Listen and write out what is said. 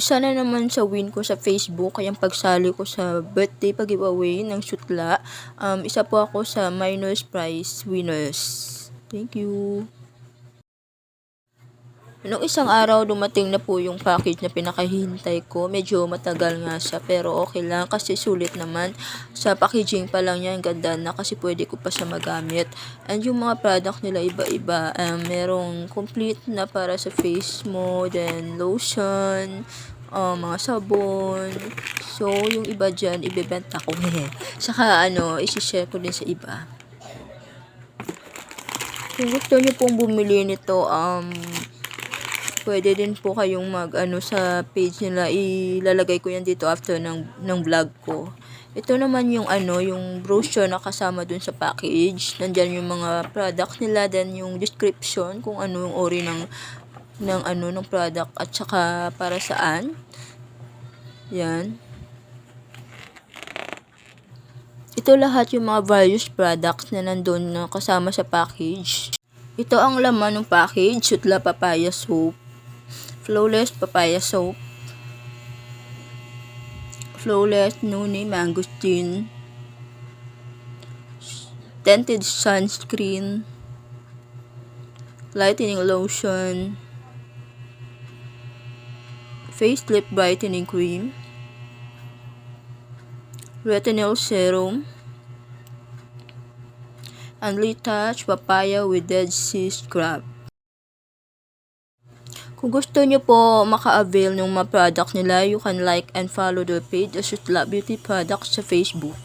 Isa na naman sa win ko sa Facebook ay ang pagsali ko sa birthday pag-giveaway ng Sutla. Isa po ako sa minors prize winners. Thank you. Nung isang araw dumating na po yung package na pinakahihintay ko. Medyo matagal nga siya pero okay lang kasi sulit naman. Sa packaging pa lang niya ang ganda na kasi pwede ko pa siya magamit. And yung mga product nila iba-iba. Merong complete na para sa face mo, then lotion, mga sabon. So yung iba dyan ibebenta ko. Saka isi-share ko din sa iba. Kung gusto niyo pong bumili nito, pwede din po kayong sa page nila. Ilalagay ko yan dito after ng vlog ko. Ito naman yung yung brochure na kasama dun sa package. Nandiyan yung mga product nila, then yung description kung ano yung ori ng product at saka para saan. Yan. Ito lahat yung mga various products na nandun na kasama sa package. Ito ang laman ng package. Sutla papaya soap, Flawless papaya soap, Flawless noni mangosteen, tinted sunscreen, lightening lotion, face lip brightening cream, retinol serum, and retouch papaya with dead sea scrub. Kung gusto nyo po maka-avail ng mga product nila, you can like and follow their page as Sutla Beauty Products sa Facebook.